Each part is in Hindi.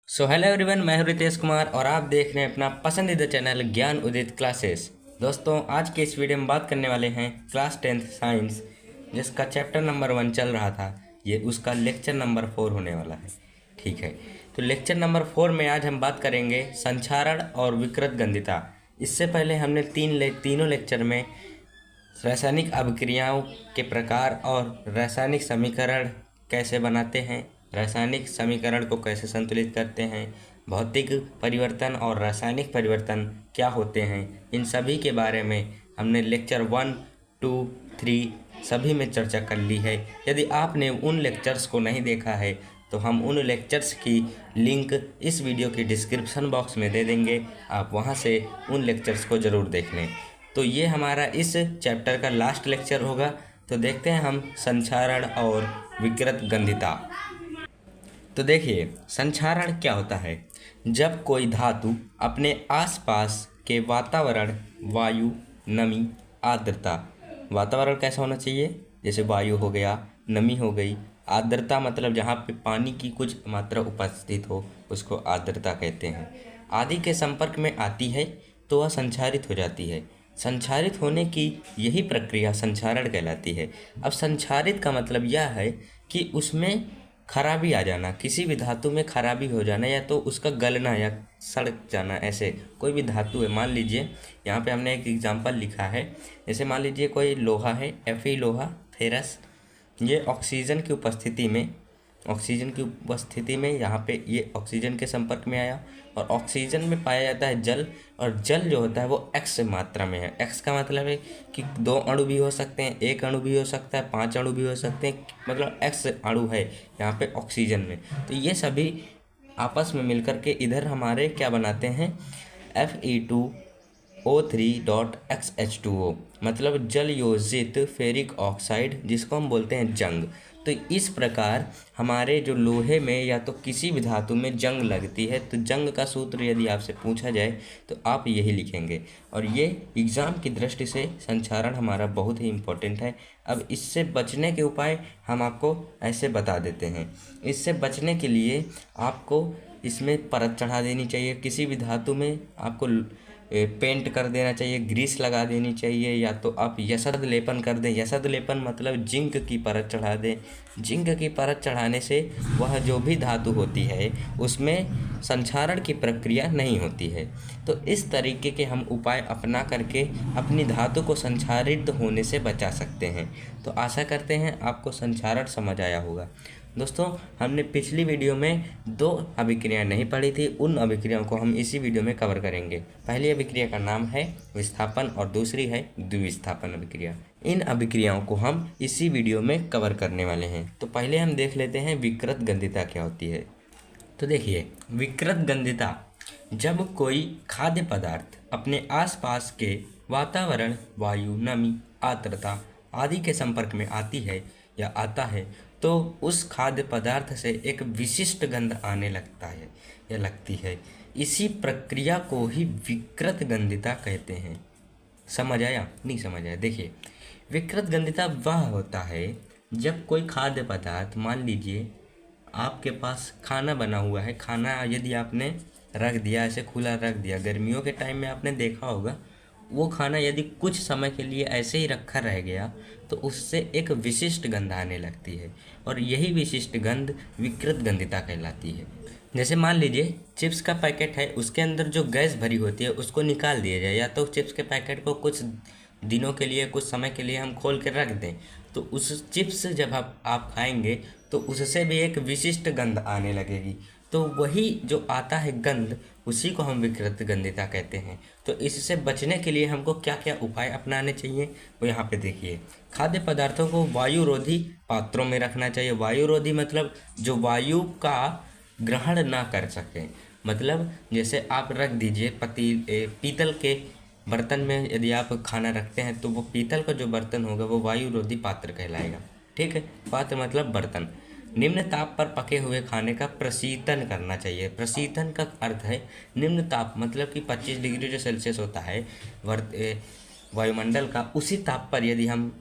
हेलो एवरीवन, मैं हूं रितेश कुमार और आप देख रहे हैं अपना पसंदीदा चैनल ज्ञान उदित क्लासेस। दोस्तों, आज के इस वीडियो में बात करने वाले हैं क्लास 10th साइंस, जिसका चैप्टर नंबर 1 चल रहा था। ये उसका लेक्चर नंबर 4 होने वाला है। ठीक है, तो लेक्चर नंबर 4 में आज हम बात करेंगे संक्षारण और विकृत गंधिता। इससे पहले हमने तीनों लेक्चर में रासायनिक अभिक्रियाओं के प्रकार और रासायनिक समीकरण कैसे बनाते हैं, रासायनिक समीकरण को कैसे संतुलित करते हैं, भौतिक परिवर्तन और रासायनिक परिवर्तन क्या होते हैं, इन सभी के बारे में हमने लेक्चर 1, 2, 3 सभी में चर्चा कर ली है। यदि आपने उन लेक्चर्स को नहीं देखा है तो हम उन लेक्चर्स की लिंक इस वीडियो के डिस्क्रिप्शन बॉक्स में दे देंगे, आप वहां से उन लेक्चर्स को ज़रूर देख लें। तो ये हमारा इस चैप्टर का लास्ट लेक्चर होगा। तो देखते हैं हम संक्षारण और विकृत गंधिता। तो देखिए, संक्षारण क्या होता है। जब कोई धातु अपने आसपास के वातावरण, वायु, नमी, आर्द्रता, वातावरण कैसा होना चाहिए, जैसे वायु हो गया, नमी हो गई, आर्द्रता मतलब जहाँ पे पानी की कुछ मात्रा उपस्थित हो उसको आर्द्रता कहते हैं, आदि के संपर्क में आती है तो वह संक्षारित हो जाती है। संक्षारित होने की यही प्रक्रिया संक्षारण कहलाती है। अब संक्षारित का मतलब यह है कि उसमें खराबी आ जाना, किसी भी धातु में खराबी हो जाना, या तो उसका गलना या सड़ जाना। ऐसे कोई भी धातु है, मान लीजिए यहाँ पे हमने एक एग्जांपल लिखा है। जैसे मान लीजिए कोई लोहा है, Fe लोहा, फेरस, ये ऑक्सीजन की उपस्थिति में यहाँ पे ये ऑक्सीजन के संपर्क में आया, और ऑक्सीजन में पाया जाता है जल, और जल जो होता है वो X मात्रा में है। X का मतलब है कि 2 अणु भी हो सकते हैं, 1 अणु भी हो सकता है, 5 अणु भी हो सकते हैं, मतलब X अणु है यहाँ पे ऑक्सीजन में। तो ये सभी आपस में मिलकर के इधर हमारे क्या बनाते हैं, Fe2O3.XH2O, मतलब जल योजित फेरिक ऑक्साइड, जिसको हम बोलते हैं जंग। तो इस प्रकार हमारे जो लोहे में या तो किसी भी धातु में जंग लगती है, तो जंग का सूत्र यदि आपसे पूछा जाए तो आप यही लिखेंगे। और ये एग्ज़ाम की दृष्टि से संक्षारण हमारा बहुत ही इम्पोर्टेंट है। अब इससे बचने के उपाय हम आपको ऐसे बता देते हैं। इससे बचने के लिए आपको इसमें परत चढ़ा देनी चाहिए, किसी भी धातु में आपको पेंट कर देना चाहिए, ग्रीस लगा देनी चाहिए, या तो आप यशद लेपन कर दें। यशद लेपन मतलब जिंक की परत चढ़ा दें। जिंक की परत चढ़ाने से वह जो भी धातु होती है उसमें संक्षारण की प्रक्रिया नहीं होती है। तो इस तरीके के हम उपाय अपना करके अपनी धातु को संक्षारित होने से बचा सकते हैं। तो आशा करते हैं आपको संक्षारण समझ आया होगा। दोस्तों, हमने पिछली वीडियो में 2 अभिक्रियाएं नहीं पढ़ी थी, उन अभिक्रियाओं को हम इसी वीडियो में कवर करेंगे। पहली अभिक्रिया का नाम है विस्थापन और दूसरी है द्विविस्थापन अभिक्रिया। इन अभिक्रियाओं को हम इसी वीडियो में कवर करने वाले हैं। तो पहले हम देख लेते हैं विकृत गंधिता क्या होती है। तो देखिए, विकृत गंधिता जब कोई खाद्य पदार्थ अपने आसपास के वातावरण, वायु, नमी, आर्द्रता आदि के संपर्क में आती है या आता है तो उस खाद्य पदार्थ से एक विशिष्ट गंध आने लगता है या लगती है। इसी प्रक्रिया को ही विकृत गंधिता कहते हैं। समझ आया? नहीं समझ आया? देखिए, विकृत गंधिता वह होता है जब कोई खाद्य पदार्थ, मान लीजिए आपके पास खाना बना हुआ है, खाना यदि आपने रख दिया, ऐसे खुला रख दिया, गर्मियों के टाइम में आपने देखा होगा, वो खाना यदि कुछ समय के लिए ऐसे ही रखा रह गया तो उससे एक विशिष्ट गंध आने लगती है, और यही विशिष्ट गंध विकृत गंधिता कहलाती है। जैसे मान लीजिए चिप्स का पैकेट है, उसके अंदर जो गैस भरी होती है उसको निकाल दिया जाए, या तो चिप्स के पैकेट को कुछ दिनों के लिए, कुछ समय के लिए हम खोल के रख दें, तो उस चिप्स जब आप खाएंगे तो उससे भी एक विशिष्ट गंध आने लगेगी। तो वही जो आता है गंध, उसी को हम विकृत गंधिता कहते हैं। तो इससे बचने के लिए हमको क्या क्या उपाय अपनाने चाहिए वो यहाँ पे देखिए। खाद्य पदार्थों को वायुरोधी पात्रों में रखना चाहिए। वायुरोधी मतलब जो वायु का ग्रहण ना कर सकें, मतलब जैसे आप रख दीजिए पीतल के बर्तन में यदि आप खाना रखते हैं तो वो पीतल का जो बर्तन होगा वो वायुरोधी पात्र कहलाएगा। ठीक है, पात्र मतलब बर्तन। निम्न ताप पर पके हुए खाने का प्रशीतन करना चाहिए। प्रशीतन का अर्थ है निम्न ताप, मतलब कि 25 डिग्री जो सेल्सियस होता है वायुमंडल का, उसी ताप पर यदि हम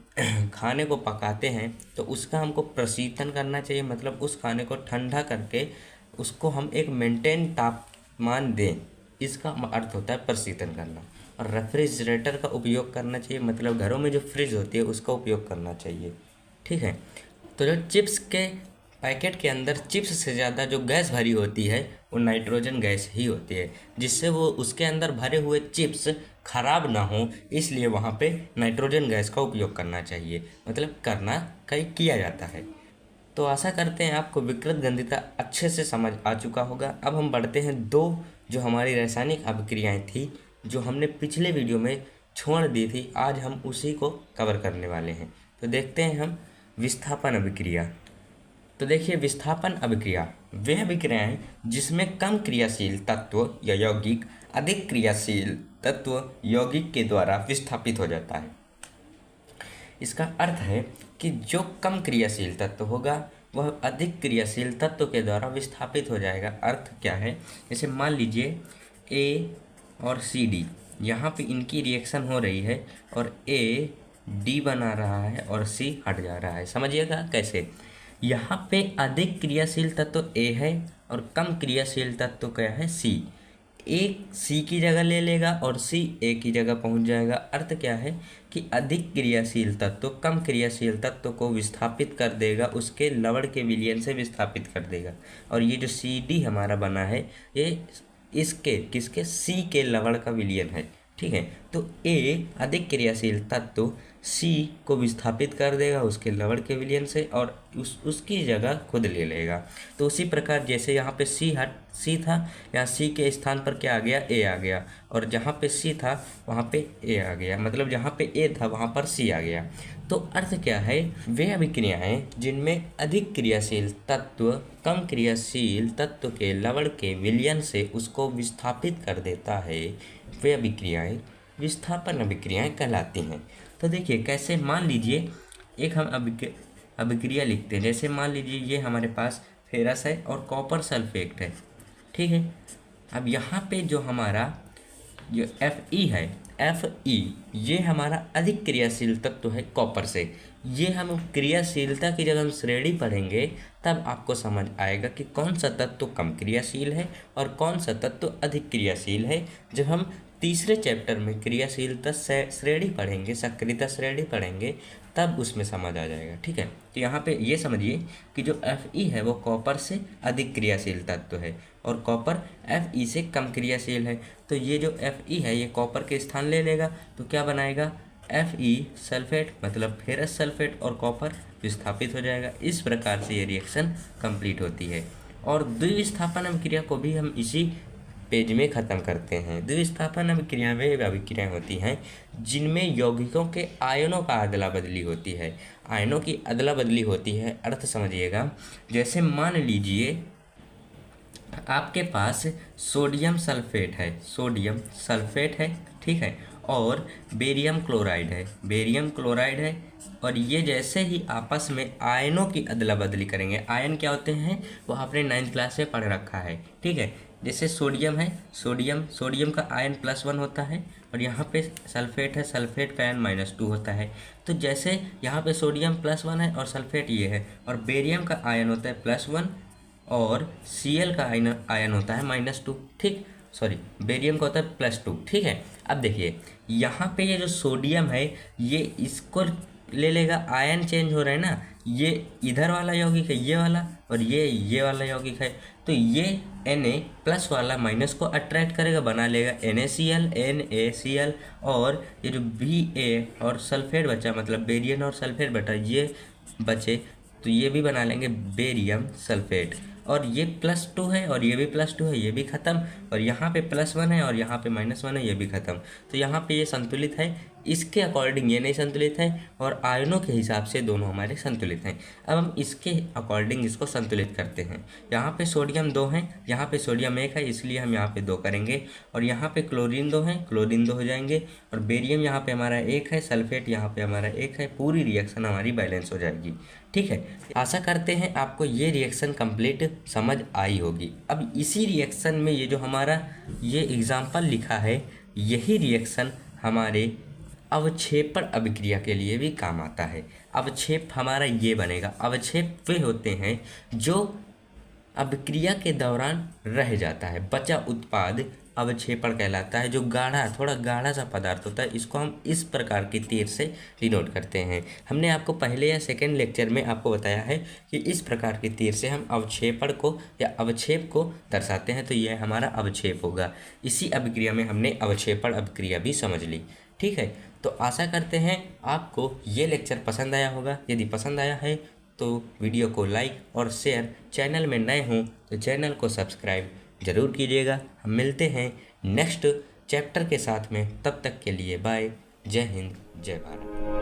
खाने को पकाते हैं तो उसका हमको प्रशीतन करना चाहिए, मतलब उस खाने को ठंडा करके उसको हम एक मेंटेन तापमान दें, इसका अर्थ होता है प्रशीतन करना। और रेफ्रिजरेटर का उपयोग करना चाहिए, मतलब घरों में जो फ्रिज होती है उसका उपयोग करना चाहिए, ठीक है। तो जो चिप्स के पैकेट के अंदर चिप्स से ज़्यादा जो गैस भरी होती है वो नाइट्रोजन गैस ही होती है, जिससे वो उसके अंदर भरे हुए चिप्स खराब ना हो, इसलिए वहाँ पे नाइट्रोजन गैस का उपयोग करना चाहिए, मतलब करना कई किया जाता है। तो आशा करते हैं आपको विकृत गंधिता अच्छे से समझ आ चुका होगा। अब हम बढ़ते हैं दो जो हमारी रासायनिक अभिक्रियाएं थी जो हमने पिछले वीडियो में छोड़ दी थी, आज हम उसी को कवर करने वाले हैं। तो देखते हैं हम विस्थापन अभिक्रिया। तो देखिए, विस्थापन अभिक्रिया वह अभिक्रियाएं जिसमें कम क्रियाशील तत्व या यौगिक अधिक क्रियाशील तत्व यौगिक के द्वारा विस्थापित हो जाता है। इसका अर्थ है कि जो कम क्रियाशील तत्व होगा वह अधिक क्रियाशील तत्व के द्वारा विस्थापित हो जाएगा। अर्थ क्या है, जैसे मान लीजिए ए और सी डी, यहाँ पे इनकी रिएक्शन हो रही है और ए डी बना रहा है और सी हट जा रहा है। समझिएगा कैसे, यहाँ पे अधिक क्रियाशील तत्व ए है और कम क्रियाशील तत्व क्या है सी। एक सी की जगह ले लेगा और सी ए की जगह पहुंच जाएगा। अर्थ क्या है कि अधिक क्रियाशील तत्व कम क्रियाशील तत्व को विस्थापित कर देगा, उसके लवण के विलयन से विस्थापित कर देगा। और ये जो सी डी हमारा बना है ये इसके किसके सी के लवण का विलयन है, ठीक है। तो ए अधिक क्रियाशील तत्व सी को विस्थापित कर देगा उसके लवण के विलयन से और उसकी जगह खुद ले लेगा। तो उसी प्रकार जैसे यहाँ पे सी था, यहाँ सी के स्थान पर क्या आ गया, ए आ गया, और जहाँ पे सी था वहाँ पे ए आ गया, मतलब जहाँ पे ए था वहाँ पर सी आ गया। तो अर्थ क्या है, वे अभिक्रियाएं जिनमें अधिक क्रियाशील तत्व कम क्रियाशील तत्व के लवण के विलयन से उसको विस्थापित कर देता है, वे अभिक्रियाएं विस्थापन अभिक्रियाएं कहलाती हैं। तो देखिए कैसे, मान लीजिए एक हम अभिक्रिया लिखते हैं। जैसे मान लीजिए ये हमारे पास फेरस है और कॉपर सल्फेट है, ठीक है। अब यहाँ पे जो हमारा जो Fe है, Fe ये हमारा अधिक क्रियाशील तत्व है कॉपर से। ये हम क्रियाशीलता की जब हम श्रेणी पढ़ेंगे तब आपको समझ आएगा कि कौन सा तत्व कम क्रियाशील है और कौन सा तत्व अधिक क्रियाशील है। जब हम तीसरे चैप्टर में क्रियाशीलता श्रेणी पढ़ेंगे, सक्रियता श्रेणी पढ़ेंगे, तब उसमें समझ आ जाएगा, ठीक है। तो यहाँ पे ये समझिए कि जो Fe है वो कॉपर से अधिक क्रियाशील तत्व है और कॉपर Fe से कम क्रियाशील है। तो ये जो Fe है ये कॉपर के स्थान ले लेगा, तो क्या बनाएगा, Fe सल्फेट, मतलब फेरस सल्फेट और कॉपर विस्थापित हो जाएगा। इस प्रकार से ये रिएक्शन कंप्लीट होती है। और द्विविस्थापन अभिक्रिया को भी हम इसी पेज में ख़त्म करते हैं। द्विविस्थापन अभिक्रिया वे अभिक्रियाएं होती हैं जिनमें यौगिकों के आयनों का अदला बदली होती है। आयनों की अदला बदली होती है, अर्थ समझिएगा। जैसे मान लीजिए आपके पास सोडियम सल्फेट है, सोडियम सल्फेट है, ठीक है, और बेरियम क्लोराइड है, बेरियम क्लोराइड है। और ये जैसे ही आपस में आयनों की अदला बदली करेंगे, आयन क्या होते हैं वो आपने 9th क्लास में पढ़ रखा है, ठीक है। जैसे सोडियम है, सोडियम का आयन +1 होता है और यहाँ पे सल्फेट है, सल्फेट का आयन -2 होता है। तो जैसे यहाँ पे सोडियम +1 है और सल्फेट ये है, और बेरियम का आयन होता है +1 और Cl का आयन होता है -2, ठीक, सॉरी बेरियम का होता है +2, ठीक है। अब देखिए यहाँ पे ये जो सोडियम है ये इसको ले लेगा, आयन चेंज हो रहा है ना, ये इधर वाला यौगिक है ये वाला और ये वाला यौगिक है। तो ये Na+ वाला माइनस को अट्रैक्ट करेगा, बना लेगा NaCl, और ये जो Ba और सल्फेट बचा, मतलब बेरियम और सल्फेट बटा, ये बचे तो ये भी बना लेंगे बेरियम सल्फेट। और ये +2 है और ये भी +2 है, ये भी ख़त्म। और यहाँ पे +1 है और यहाँ पे -1 है, ये भी ख़त्म। तो यहाँ पे ये संतुलित है, इसके अकॉर्डिंग ये नहीं संतुलित है, और आयनों के हिसाब से दोनों हमारे संतुलित हैं। अब हम इसके अकॉर्डिंग इसको संतुलित करते हैं। यहाँ पे सोडियम 2 है, यहाँ पे सोडियम 1 है, इसलिए हम यहाँ पे 2 करेंगे। और यहाँ पे क्लोरीन 2 है, क्लोरीन 2 हो जाएंगे। और बेरियम यहाँ पे हमारा 1 है, सल्फेट यहाँ पे हमारा 1 है। पूरी रिएक्शन हमारी बैलेंस हो जाएगी, ठीक है। आशा करते हैं आपको ये रिएक्शन कंप्लीट समझ आई होगी। अब इसी रिएक्शन में ये जो हमारा ये एग्जाम्पल लिखा है, यही रिएक्शन हमारे अवक्षेपण अभिक्रिया के लिए भी काम आता है। अवक्षेप हमारा ये बनेगा, अवक्षेप वे होते हैं जो अभिक्रिया के दौरान रह जाता है। बचा उत्पाद अवक्षेपण कहलाता है। जो गाढ़ा, थोड़ा गाढ़ा सा पदार्थ होता है, इसको हम इस प्रकार के तीर से डिनोट करते हैं। हमने आपको पहले या सेकेंड लेक्चर में आपको बताया है कि इस प्रकार के तीर से हम अवक्षेपण को या अवक्षेप को दर्शाते हैं, तो यह हमारा अवक्षेप होगा। इसी अभिक्रिया में हमने अवक्षेपण अभिक्रिया भी समझ ली। ठीक है, तो आशा करते हैं आपको ये लेक्चर पसंद आया होगा। यदि पसंद आया है तो वीडियो को लाइक और शेयर, चैनल में नए हों तो चैनल को सब्सक्राइब ज़रूर कीजिएगा। हम मिलते हैं नेक्स्ट चैप्टर के साथ में, तब तक के लिए बाय। जय हिंद, जय भारत।